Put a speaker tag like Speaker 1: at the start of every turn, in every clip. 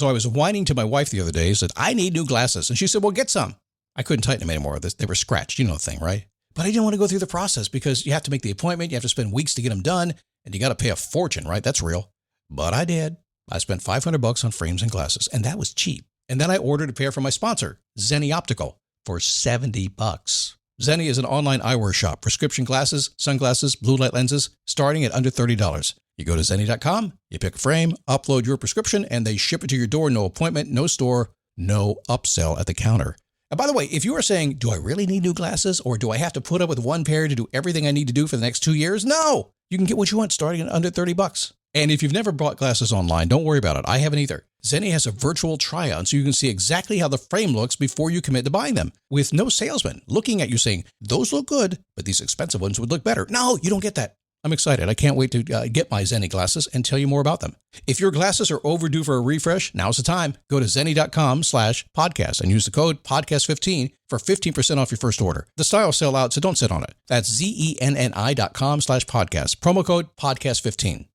Speaker 1: So I was whining to my wife the other day, said, I need new glasses. And she said, well, get some. I couldn't tighten them anymore. They were scratched. You know the thing, right? But I didn't want to go through the process because you have to make the appointment. You have to spend weeks to get them done. And you got to pay a fortune, right? That's real. But I did. I spent $500 on frames and glasses, and that was cheap. And then I ordered a pair from my sponsor, Zenni Optical, for $70. Zenni is an online eyewear shop. Prescription glasses, sunglasses, blue light lenses, starting at under $30. You go to Zenni.com, you pick a frame, upload your prescription, and they ship it to your door. No appointment, no store, no upsell at the counter. And by the way, if you are saying, do I really need new glasses, or do I have to put up with one pair to do everything I need to do for the next 2 years? No! You can get what you want starting at under $30. And if you've never bought glasses online, don't worry about it. I haven't either. Zenni has a virtual try-on, so you can see exactly how the frame looks before you commit to buying them, with no salesman looking at you saying, those look good, but these expensive ones would look better. No, you don't get that. I'm excited. I can't wait to get my Zenni glasses and tell you more about them. If your glasses are overdue for a refresh, now's the time. Go to Zenni.com/podcast and use the code podcast15 for 15% off your first order. The styles sell out, so don't sit on it. That's Zenni.com/podcast. Promo code podcast15.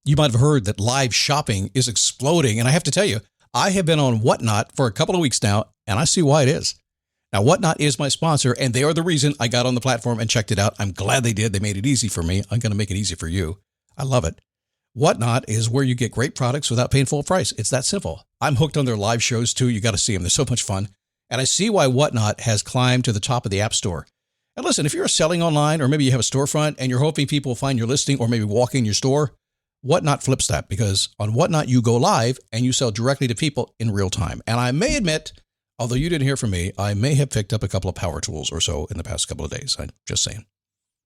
Speaker 1: You might have heard that live shopping is exploding, and I have to tell you, I have been on Whatnot for a couple of weeks now, and I see why it is. Now, Whatnot is my sponsor, and they are the reason I got on the platform and checked it out. I'm glad they did. They made it easy for me. I'm going to make it easy for you. I love it. Whatnot is where you get great products without paying full price. It's that simple. I'm hooked on their live shows, too. You got to see them. They're so much fun. And I see why Whatnot has climbed to the top of the App Store. And listen, if you're selling online, or maybe you have a storefront, and you're hoping people will find your listing or maybe walk in your store, Whatnot flips that, because on Whatnot, you go live and you sell directly to people in real time. And I may admit, although you didn't hear from me, I may have picked up a couple of power tools or so in the past couple of days. I'm just saying.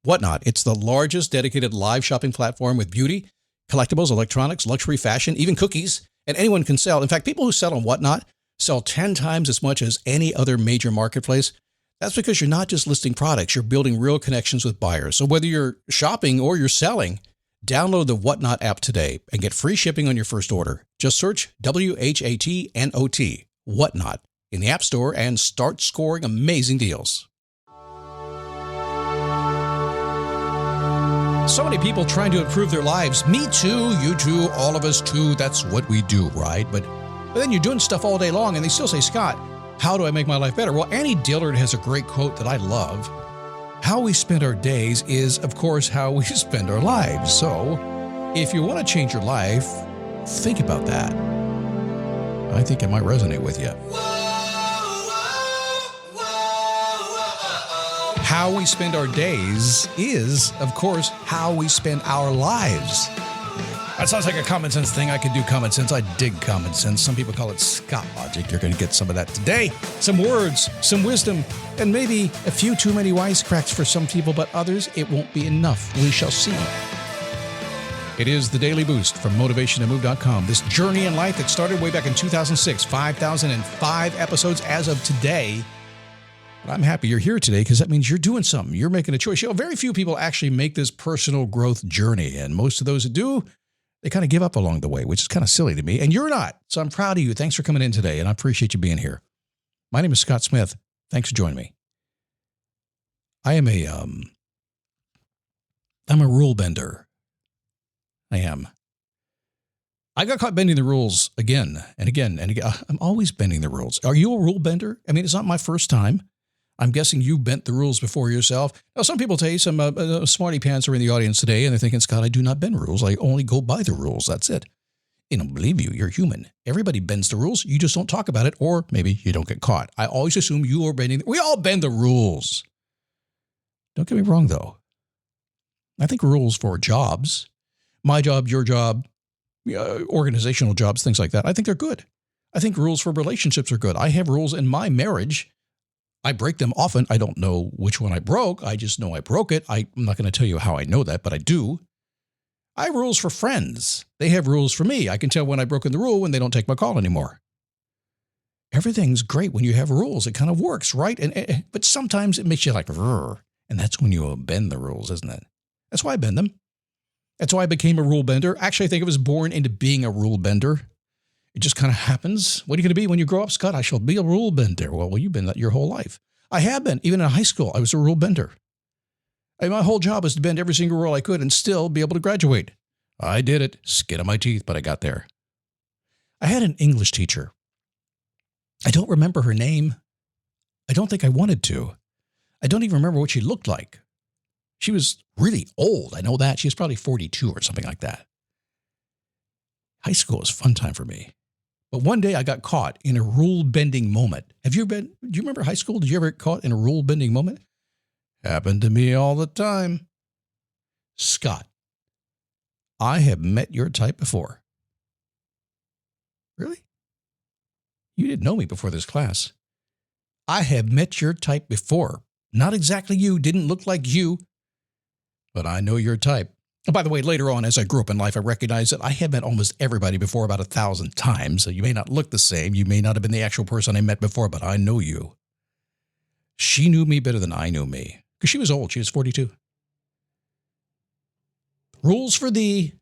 Speaker 1: Whatnot, it's the largest dedicated live shopping platform with beauty, collectibles, electronics, luxury, fashion, even cookies, and anyone can sell. In fact, people who sell on Whatnot sell 10 times as much as any other major marketplace. That's because you're not just listing products, you're building real connections with buyers. So whether you're shopping or you're selling, download the Whatnot app today and get free shipping on your first order. Just search WHATNOT, Whatnot, in the App Store and start scoring amazing deals. So many people trying to improve their lives. Me too, you too, all of us too. That's what we do, right? But then you're doing stuff all day long and they still say, Scott, how do I make my life better? Well, Annie Dillard has a great quote that I love. How we spend our days is, of course, how we spend our lives. So if you want to change your life, think about that. I think it might resonate with you. How we spend our days is, of course, how we spend our lives. That sounds like a common sense thing. I could do common sense. I dig common sense. Some people call it Scott logic. You're going to get some of that today. Some words, some wisdom, and maybe a few too many wisecracks for some people, but others, it won't be enough. We shall see. It is the Daily Boost from motivationtomove.com. This journey in life that started way back in 2006, 5,005 episodes as of today. But I'm happy you're here today because that means you're doing something. You're making a choice. You know, very few people actually make this personal growth journey, and most of those that do, they kind of give up along the way, which is kind of silly to me. And you're not. So I'm proud of you. Thanks for coming in today, and I appreciate you being here. My name is Scott Smith. Thanks for joining me. I'm a rule bender. I am. I got caught bending the rules again and again and again. I'm always bending the rules. Are you a rule bender? I mean, it's not my first time. I'm guessing you bent the rules before yourself. Now, some people tell you, some smarty pants are in the audience today, and they're thinking, Scott, I do not bend rules. I only go by the rules. That's it. I don't believe you. You're human. Everybody bends the rules. You just don't talk about it, or maybe you don't get caught. I always assume you are bending. We all bend the rules. Don't get me wrong, though. I think rules for jobs, my job, your job, organizational jobs, things like that, I think they're good. I think rules for relationships are good. I have rules in my marriage. I break them often. I don't know which one I broke. I just know I broke it. I'm not going to tell you how I know that, but I do. I have rules for friends. They have rules for me. I can tell when I've broken the rule when they don't take my call anymore. Everything's great when you have rules. It kind of works, right? But sometimes it makes you like, rrr, and that's when you bend the rules, isn't it? That's why I bend them. That's why I became a rule bender. Actually, I think I was born into being a rule bender. It just kind of happens. What are you going to be when you grow up, Scott? I shall be a rule bender. Well, you've been that your whole life. I have been. Even in high school, I was a rule bender. My whole job was to bend every single rule I could and still be able to graduate. I did it. Skin on my teeth, but I got there. I had an English teacher. I don't remember her name. I don't think I wanted to. I don't even remember what she looked like. She was really old. I know that. She was probably 42 or something like that. High school was a fun time for me. But one day I got caught in a rule-bending moment. Do you remember high school? Did you ever get caught in a rule-bending moment? Happened to me all the time. Scott, I have met your type before. Really? You didn't know me before this class. I have met your type before. Not exactly you, didn't look like you, but I know your type. And by the way, later on, as I grew up in life, I recognized that I have met almost everybody before about 1,000 times. So you may not look the same. You may not have been the actual person I met before, but I know you. She knew me better than I knew me because she was old. She was 42. Rules for thee,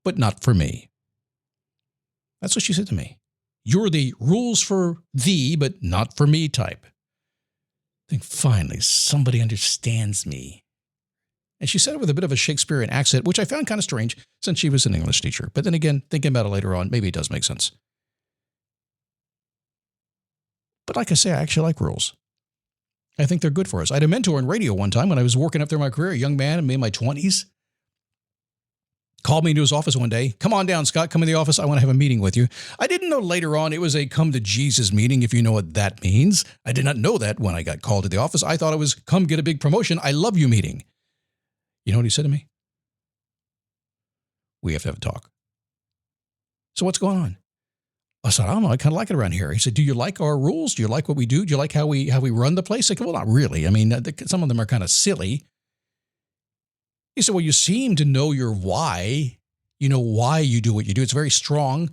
Speaker 1: but not for me. That's what she said to me. You're the rules for thee, but not for me type. I think finally somebody understands me. And she said it with a bit of a Shakespearean accent, which I found kind of strange since she was an English teacher. But then again, thinking about it later on, maybe it does make sense. But like I say, I actually like rules. I think they're good for us. I had a mentor in radio one time when I was working up through my career, a young man in my 20s. Called me into his office one day. Come on down, Scott. Come in the office. I want to have a meeting with you. I didn't know later on it was a come to Jesus meeting, if you know what that means. I did not know that when I got called to the office. I thought it was come get a big promotion. I love you meeting. You know what he said to me? We have to have a talk. So what's going on? I said, I don't know. I kind of like it around here. He said, do you like our rules? Do you like what we do? Do you like how we run the place? I said, well, not really. I mean, some of them are kind of silly. He said, well, you seem to know your why. You know why you do what you do. It's very strong.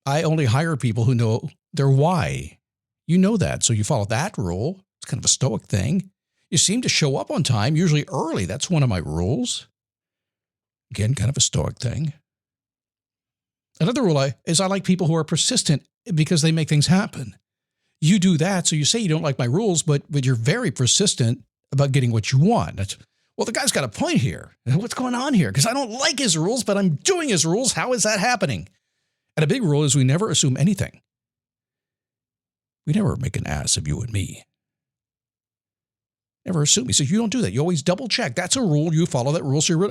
Speaker 1: I only hire people who know their why. You know that. So you follow that rule. It's kind of a stoic thing. You seem to show up on time, usually early. That's one of my rules. Again, kind of a stoic thing. Another rule is I like people who are persistent because they make things happen. You do that, so you say you don't like my rules, but you're very persistent about getting what you want. Well, the guy's got a point here. What's going on here? Because I don't like his rules, but I'm doing his rules. How is that happening? And a big rule is we never assume anything. We never make an ass of you and me. Never assume. He says, you don't do that. You always double check. That's a rule. You follow that rule. So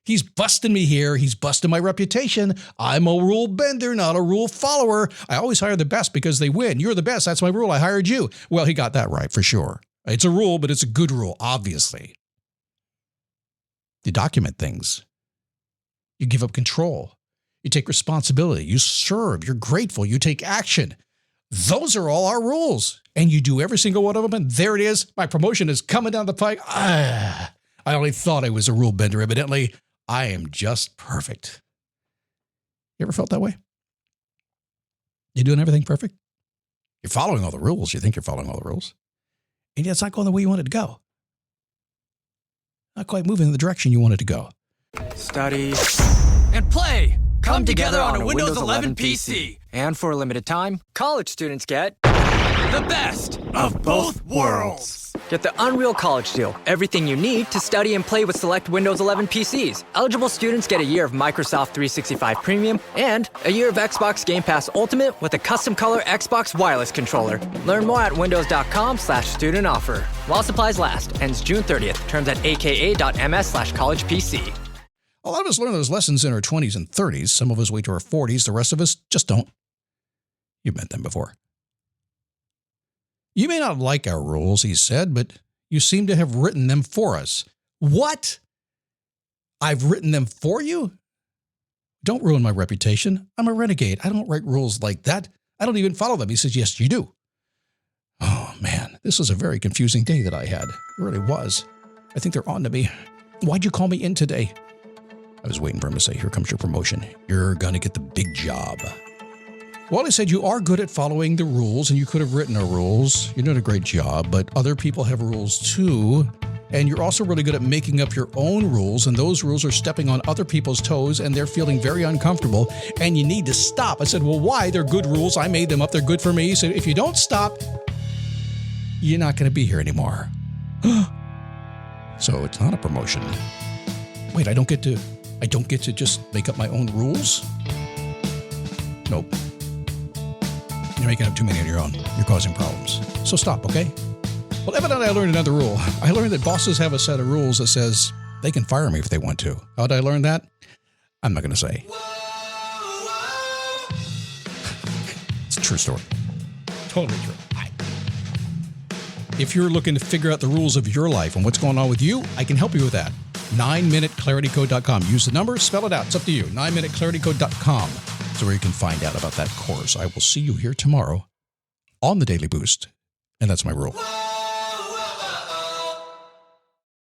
Speaker 1: he's busting me here. He's busting my reputation. I'm a rule bender, not a rule follower. I always hire the best because they win. You're the best. That's my rule. I hired you. Well, he got that right for sure. It's a rule, but it's a good rule, obviously. You document things. You give up control. You take responsibility. You serve. You're grateful. You take action. Those are all our rules. And you do every single one of them, and there it is. My promotion is coming down the pike. I only thought I was a rule bender. Evidently, I am just perfect. You ever felt that way? You're doing everything perfect? You're following all the rules. You think you're following all the rules. And yet it's not going the way you wanted to go. Not quite moving in the direction you wanted to go.
Speaker 2: Study and play come together on a Windows 11 PC. And for a limited time, college students get the best of both worlds. Get the Unreal College Deal. Everything you need to study and play with select Windows 11 PCs. Eligible students get a year of Microsoft 365 Premium and a year of Xbox Game Pass Ultimate with a custom color Xbox wireless controller. Learn more at windows.com/student offer. While supplies last. Ends June 30th. Terms at aka.ms/collegepc.
Speaker 1: A lot of us learn those lessons in our 20s and 30s. Some of us wait to our 40s. The rest of us just don't. You've met them before. You may not like our rules, he said, but you seem to have written them for us. What? I've written them for you? Don't ruin my reputation. I'm a renegade. I don't write rules like that. I don't even follow them. He says, yes, you do. Oh, man, this was a very confusing day that I had. It really was. I think they're on to me. Why'd you call me in today? I was waiting for him to say, here comes your promotion. You're going to get the big job. Well, he said, you are good at following the rules, and you could have written our rules. You're doing a great job, but other people have rules too. And you're also really good at making up your own rules, and those rules are stepping on other people's toes, and they're feeling very uncomfortable, and you need to stop. I said, well, why? They're good rules. I made them up. They're good for me. He said, if you don't stop, you're not going to be here anymore. So it's not a promotion. Wait, I don't get to just make up my own rules? Nope. You're making up too many on your own. You're causing problems. So stop, okay? Well, evidently I learned another rule. I learned that bosses have a set of rules that says they can fire me if they want to. How did I learn that? I'm not going to say. It's a true story. Totally true. If you're looking to figure out the rules of your life and what's going on with you, I can help you with that. 9minuteclaritycode.com. Use the number, spell it out. It's up to you. 9minuteclaritycode.com is where you can find out about that course. I will see you here tomorrow on the Daily Boost. And that's my rule.